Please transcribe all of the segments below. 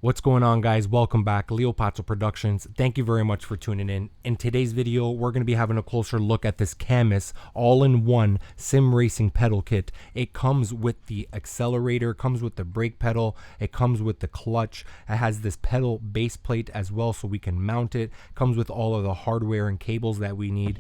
What's going on, guys? Welcome back. Leo Pazzo Productions. Thank you very much for tuning in. In today's video, we're going to be having a closer look at this Cammus all-in-one sim racing pedal kit. It comes with the accelerator, comes with the brake pedal, it comes with the clutch. It has this pedal base plate as well so we can mount it. Comes with all of the hardware and cables that we need.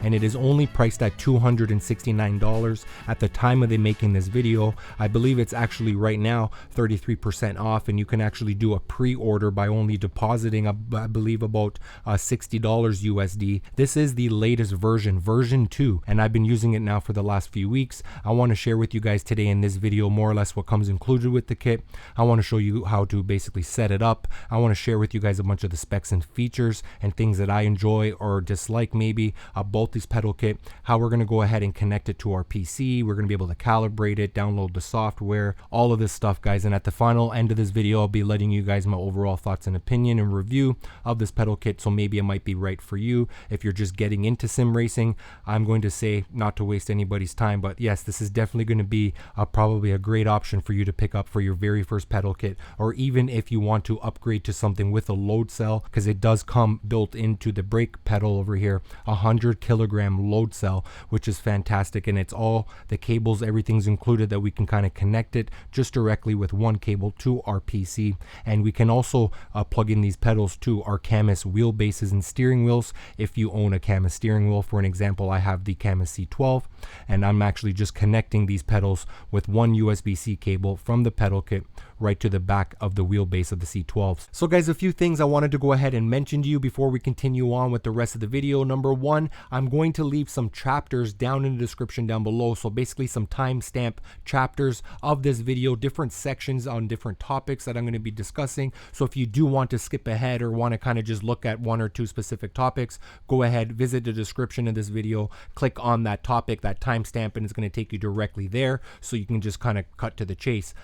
And it is only priced at $269 at the time of making this video. I believe it's actually right now 33% off, and you can actually do a pre-order by only depositing I believe about $60 USD. This is the latest version 2, and I've been using it now for the last few weeks. I want to share with you guys today in this video more or less what comes included with the kit. I want to show you how to basically set it up. I want to share with you guys a bunch of the specs and features and things that I enjoy or dislike maybe about this pedal kit, how we're going to go ahead and connect it to our PC. We're going to be able to calibrate it, download the software, all of this stuff, guys. And at the final end of this video, I'll be letting you guys my overall thoughts and opinion and review of this pedal kit. So maybe it might be right for you if you're just getting into sim racing. I'm going to say not to waste anybody's time, but yes, this is definitely going to be probably a great option for you to pick up for your very first pedal kit, or even if you want to upgrade to something with a load cell, because it does come built into the brake pedal over here, 100 kilogram load cell, which is fantastic. And it's all the cables, everything's included, that we can kind of connect it just directly with one cable to our PC. And we can also plug in these pedals to our Cammus wheelbases and steering wheels if you own a Cammus steering wheel. For an example, I have the Cammus C12, and I'm actually just connecting these pedals with one USB-C cable from the pedal kit right to the back of the wheelbase of the C12s. So guys, a few things I wanted to go ahead and mention to you before we continue on with the rest of the video. Number one, I'm going to leave some chapters down in the description down below. So basically some timestamp chapters of this video, different sections on different topics that I'm going to be discussing. So if you do want to skip ahead or want to kind of just look at one or two specific topics, go ahead, visit the description of this video, click on that topic, that timestamp, and it's going to take you directly there so you can just kind of cut to the chase.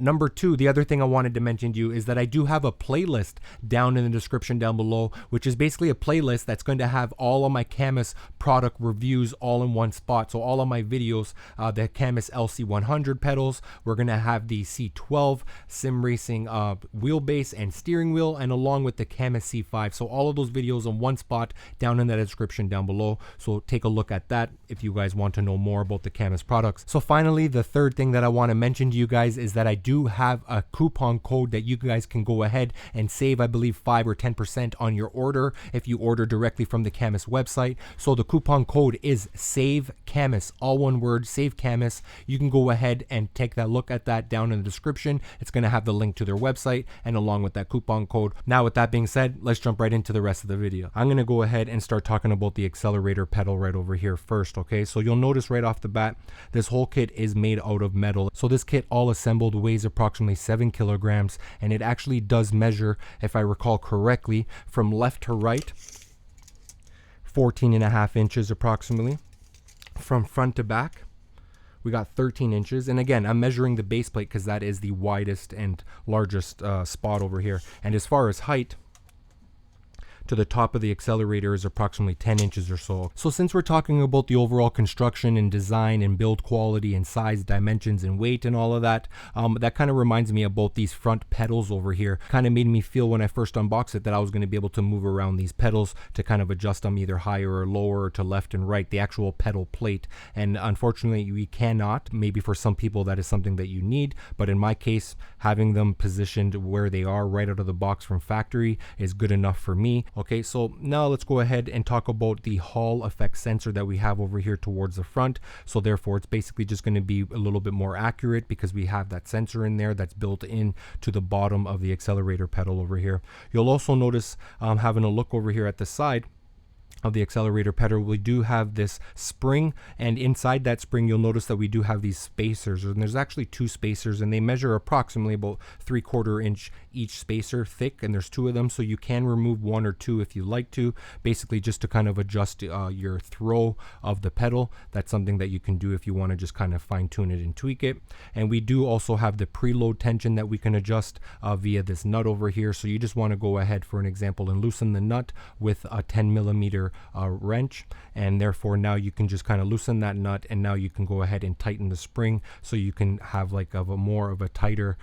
Number two, the other thing I wanted to mention to you is that I do have a playlist down in the description down below, which is basically a playlist that's going to have all of my Cammus product reviews all in one spot. So all of my videos, the Cammus LC100 pedals, we're going to have the C12 sim racing wheelbase and steering wheel, and along with the Cammus C5. So all of those videos in one spot down in the description down below. So take a look at that if you guys want to know more about the Cammus products. So finally, the third thing that I want to mention to you guys is that I do have a coupon code that you guys can go ahead and save, I believe 5 or 10% on your order if you order directly from the Cammus website. So the coupon code is SAVECAMMUS, all one word, SAVECAMMUS. You can go ahead and take that look at that down in the description. It's going to have the link to their website and along with that coupon code. Now with that being said, let's jump right into the rest of the video. I'm going to go ahead and start talking about the accelerator pedal right over here first. Okay, so you'll notice right off the bat, this whole kit is made out of metal. So this kit all assembled weighs approximately 7 kilograms, and it actually does measure, if I recall correctly, from left to right 14.5 inches approximately. From front to back we got 13 inches, and again, I'm measuring the base plate because that is the widest and largest spot over here. And as far as height, to the top of the accelerator is approximately 10 inches or so. So since we're talking about the overall construction and design and build quality and size, dimensions and weight and all of that, that kind of reminds me about these front pedals over here. Kind of made me feel when I first unboxed it that I was going to be able to move around these pedals to kind of adjust them either higher or lower or to left and right, the actual pedal plate. And unfortunately we cannot. Maybe for some people that is something that you need, but in my case, having them positioned where they are right out of the box from factory is good enough for me. Okay, so now let's go ahead and talk about the Hall effect sensor that we have over here towards the front. So therefore it's basically just going to be a little bit more accurate because we have that sensor in there that's built in to the bottom of the accelerator pedal over here. You'll also notice having a look over here at the side of the accelerator pedal, we do have this spring, and inside that spring you'll notice that we do have these spacers, and there's actually two spacers, and they measure approximately about 3/4 inch each spacer thick, and there's two of them, so you can remove one or two if you like to, basically just to kind of adjust your throw of the pedal. That's something that you can do if you want to just kind of fine tune it and tweak it. And we do also have the preload tension that we can adjust via this nut over here. So you just want to go ahead, for an example, and loosen the nut with a 10mm wrench, and therefore now you can just kind of loosen that nut, and now you can go ahead and tighten the spring so you can have like more of a tighter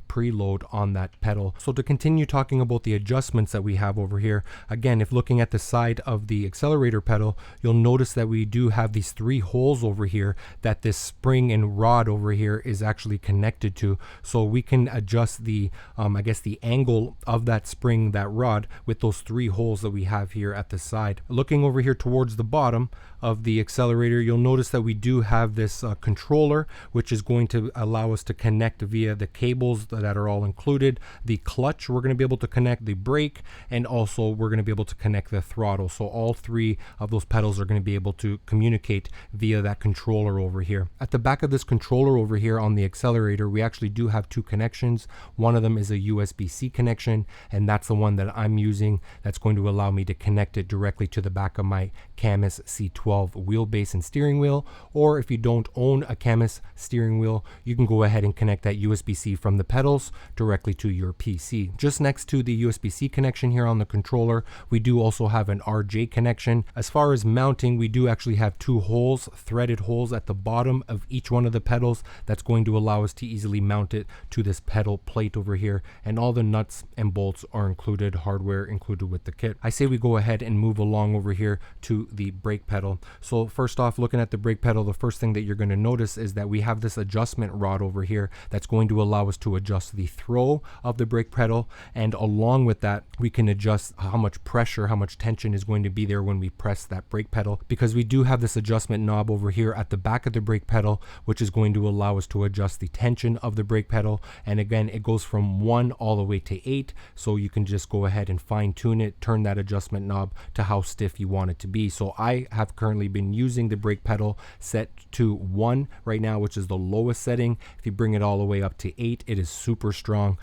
preload on that pedal. So to continue talking about the adjustments that we have over here, again, if looking at the side of the accelerator pedal, you'll notice that we do have these 3 holes over here that this spring and rod over here is actually connected to. So we can adjust the I guess the angle of that spring, that rod, with those 3 holes that we have here at the side. Looking over here towards the bottom of the accelerator, you'll notice that we do have this controller, which is going to allow us to connect via the cables that are all included. The clutch, we're going to be able to connect the brake, and also we're going to be able to connect the throttle. So all 3 of those pedals are going to be able to communicate via that controller over here. At the back of this controller over here on the accelerator, we actually do have 2 connections. One of them is a USB-C connection, and that's the one that I'm using. That's going to allow me to connect it directly to the back of my Cammus C12 wheelbase and steering wheel. Or if you don't own a Cammus steering wheel, you can go ahead and connect that USB-C from the pedals directly to your PC. Just next to the USB-C connection here on the controller, we do also have an RJ connection. As far as mounting, we do actually have 2 holes, threaded holes at the bottom of each one of the pedals. That's going to allow us to easily mount it to this pedal plate over here, and all the nuts and bolts are included, hardware included with the kit. I say we go ahead and move along over here to the brake pedal. So first off, looking at the brake pedal, the first thing that you're going to notice is that we have this adjustment rod over here that's going to allow us to adjust the throw of the brake pedal, and along with that we can adjust how much pressure, how much tension is going to be there when we press that brake pedal, because we do have this adjustment knob over here at the back of the brake pedal, which is going to allow us to adjust the tension of the brake pedal. And again, it goes from 1 all the way to 8, so you can just go ahead and fine tune it, turn that adjustment knob to how stiff you want it to be. So I have currently been using the brake pedal set to 1 right now, which is the lowest setting. If you bring it all the way up to 8, it is super strong.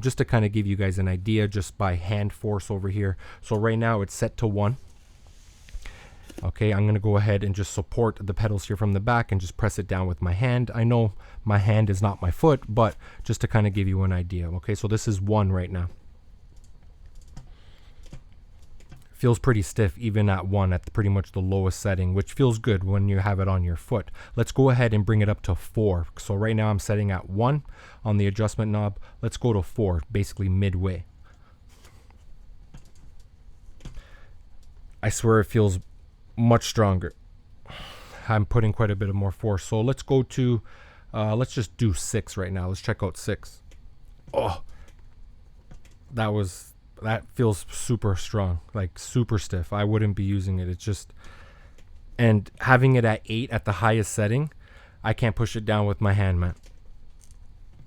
Just to kind of give you guys an idea just by hand force over here. So right now it's set to 1. Okay, I'm going to go ahead and just support the pedals here from the back and just press it down with my hand. I know my hand is not my foot, but just to kind of give you an idea. Okay, so this is 1 right now. Feels pretty stiff even at 1, at pretty much the lowest setting, which feels good when you have it on your foot. Let's go ahead and bring it up to 4. So right now I'm setting at 1 on the adjustment knob. Let's go to 4, basically midway. I swear it feels much stronger. I'm putting quite a bit of more force. So let's go to, let's just do 6 right now. Let's check out 6. Oh, that feels super strong, like super stiff. I wouldn't be using it. It's just, and having it at 8 at the highest setting, I can't push it down with my hand, man.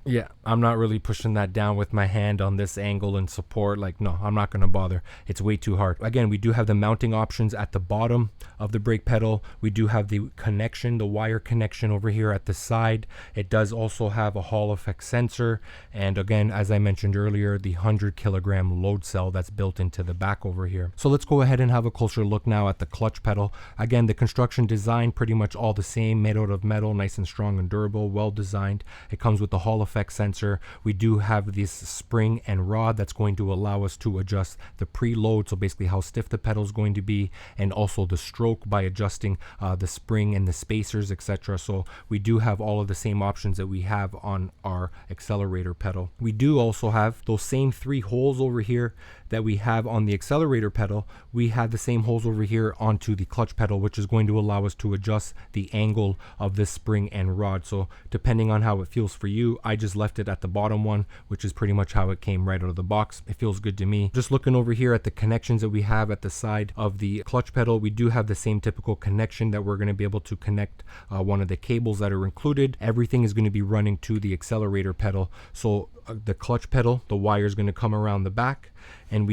Yeah, I'm not really pushing that down with my hand on this angle and support. Like, no, I'm not going to bother. It's way too hard. Again, we do have the mounting options at the bottom of the brake pedal. We do have the connection, the wire connection over here at the side. It does also have a Hall effect sensor. And again, as I mentioned earlier, the 100kg load cell that's built into the back over here. So let's go ahead and have a closer look now at the clutch pedal. Again, the construction design pretty much all the same, made out of metal, nice and strong and durable, well designed. It comes with the Hall effect effect sensor. We do have this spring and rod that's going to allow us to adjust the preload, so basically how stiff the pedal is going to be, and also the stroke by adjusting the spring and the spacers, etc. So we do have all of the same options that we have on our accelerator pedal. We do also have those same 3 holes over here that we have on the accelerator pedal. We have the same holes over here onto the clutch pedal, which is going to allow us to adjust the angle of this spring and rod. So depending on how it feels for you, I just left it at the bottom one, which is pretty much how it came right out of the box. It feels good to me. Just looking over here at the connections that we have at the side of the clutch pedal, we do have the same typical connection that we're going to be able to connect one of the cables that are included. Everything is going to be running to the accelerator pedal. So the clutch pedal, the wire is going to come around the back, and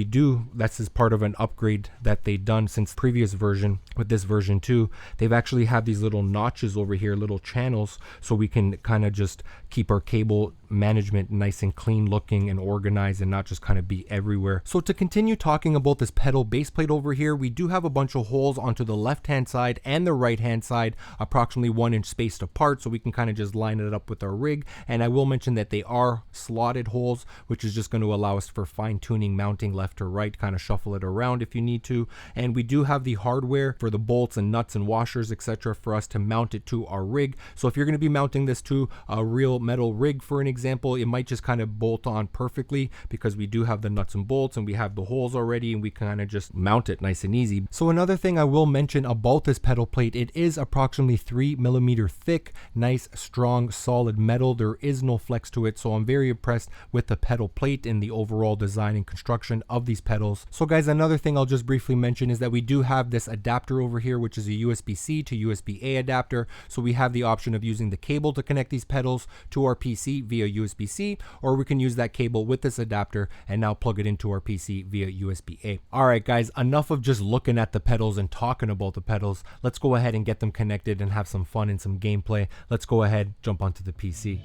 that's as part of an upgrade that they've done since previous version. With this version 2, they've actually have these little notches over here, little channels, so we can kind of just keep our cable management nice and clean looking and organized, and not just kind of be everywhere. So to continue talking about this pedal base plate over here, we do have a bunch of holes onto the left hand side and the right hand side, approximately 1 inch spaced apart, so we can kind of just line it up with our rig. And I will mention that they are slotted holes, which is just going to allow us for fine tuning, mounting left or right, kind of shuffle it around if you need to. And we do have the hardware for the bolts and nuts and washers, etc., for us to mount it to our rig. So if you're going to be mounting this to a real metal rig, for an example, it might just kind of bolt on perfectly because we do have the nuts and bolts and we have the holes already, and we kind of just mount it nice and easy. So another thing I will mention about this pedal plate, it is approximately 3mm thick, nice, strong, solid metal. There is no flex to it, so I'm very impressed with the pedal plate and the overall design and construction of these pedals. So guys, another thing I'll just briefly mention is that we do have this adapter over here, which is a USB-C to USB-A adapter. So we have the option of using the cable to connect these pedals to our PC via USB-C, or we can use that cable with this adapter and now plug it into our PC via USB-A. Alright guys, enough of just looking at the pedals and talking about the pedals. Let's go ahead and get them connected and have some fun and some gameplay. Let's go ahead, jump onto the PC.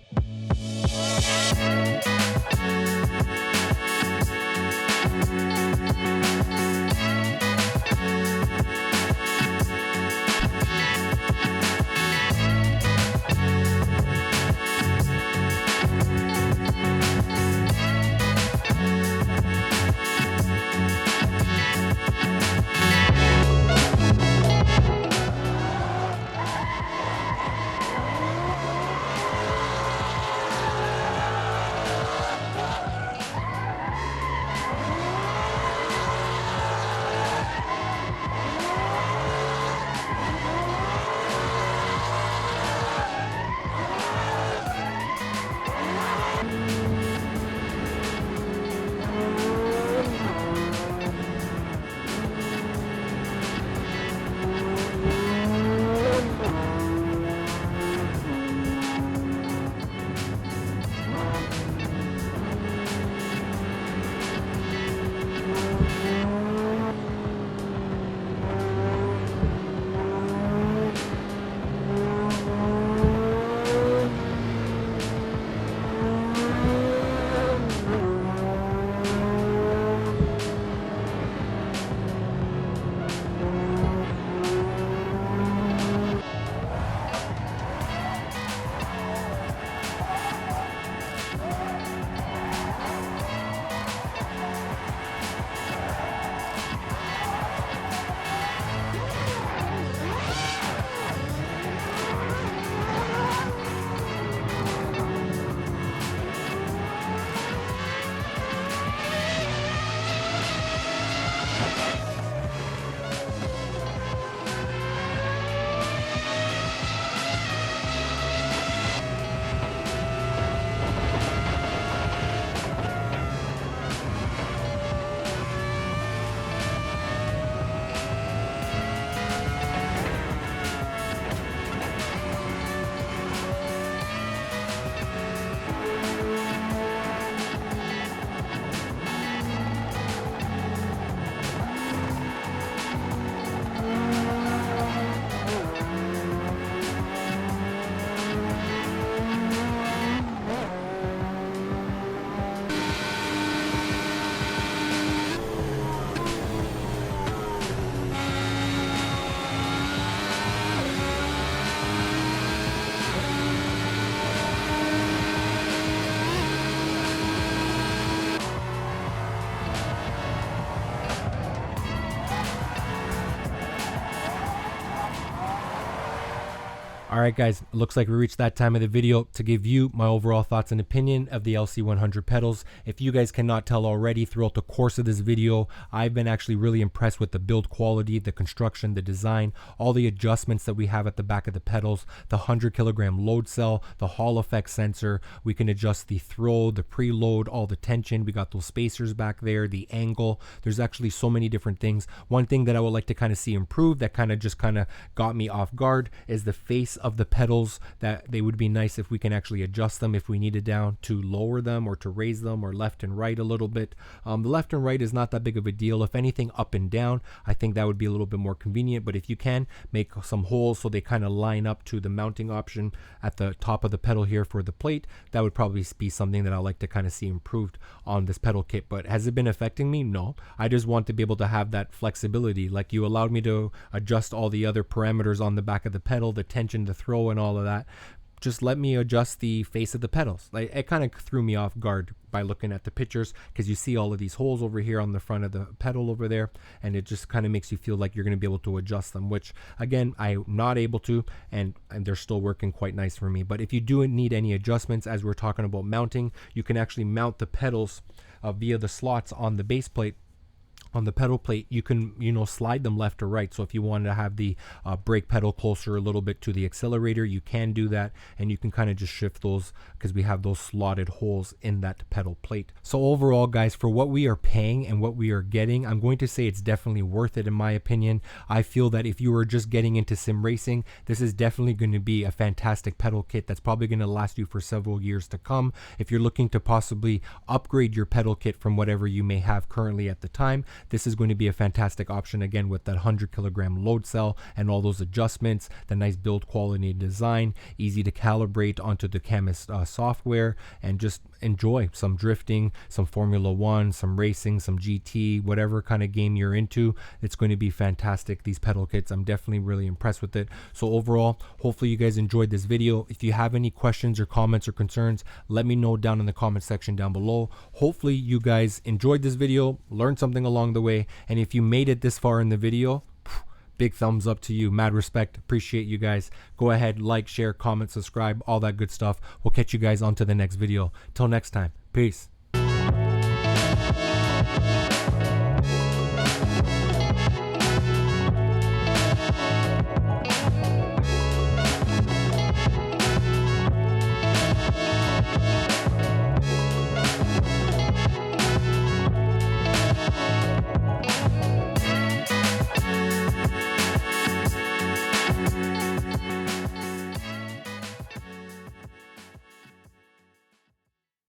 Alright guys, looks like we reached that time of the video to give you my overall thoughts and opinion of the LC100 pedals. If you guys cannot tell already, throughout the course of this video, I've been actually really impressed with the build quality, the construction, the design, all the adjustments that we have at the back of the pedals, the 100 kilogram load cell, the Hall effect sensor. We can adjust the throw, the preload, all the tension. We got those spacers back there, the angle. There's actually so many different things. One thing that I would like to kind of see improved that kind of got me off guard is the face of the pedals. That they would be nice if we can actually adjust them if we needed down to lower them or to raise them, or left and right a little bit. The left and right is not that big of a deal. If anything, up and down, I think that would be a little bit more convenient. But if you can make some holes so they kind of line up to the mounting option at the top of the pedal here for the plate, that would probably be something that I like to kind of see improved on this pedal kit. But has it been affecting me? No. I just want to be able to have that flexibility. Like, you allowed me to adjust all the other parameters on the back of the pedal, the tension, the throw, and all of that. Just let me adjust the face of the pedals. Like, it kind of threw me off guard by looking at the pictures, because you see all of these holes over here on the front of the pedal over there, and it just kind of makes you feel like you're going to be able to adjust them, which again, I'm not able to, and they're still working quite nice for me. But if you do need any adjustments, as we're talking about mounting, you can actually mount the pedals via the slots on the base plate. On the pedal plate, you can, slide them left or right. So if you wanted to have the brake pedal closer a little bit to the accelerator, you can do that, and you can kind of just shift those because we have those slotted holes in that pedal plate. So overall, guys, for what we are paying and what we are getting, I'm going to say it's definitely worth it in my opinion. I feel that if you were just getting into sim racing, this is definitely going to be a fantastic pedal kit that's probably going to last you for several years to come. If you're looking to possibly upgrade your pedal kit from whatever you may have currently at the time, this is going to be a fantastic option, again, with that 100 kilogram load cell and all those adjustments, the nice build quality design, easy to calibrate onto the Cammus software, and just enjoy some drifting, some Formula 1, some racing, some GT, whatever kind of game you're into. It's going to be fantastic, these pedal kits. I'm definitely really impressed with it. So overall, hopefully you guys enjoyed this video. If you have any questions or comments or concerns, let me know down in the comment section down below. Hopefully you guys enjoyed this video, learned something along the way, and if you made it this far in the video, big thumbs up to you. Mad respect. Appreciate you guys. Go ahead, like, share, comment, subscribe, all that good stuff. We'll catch you guys on to the next video. Till next time. Peace.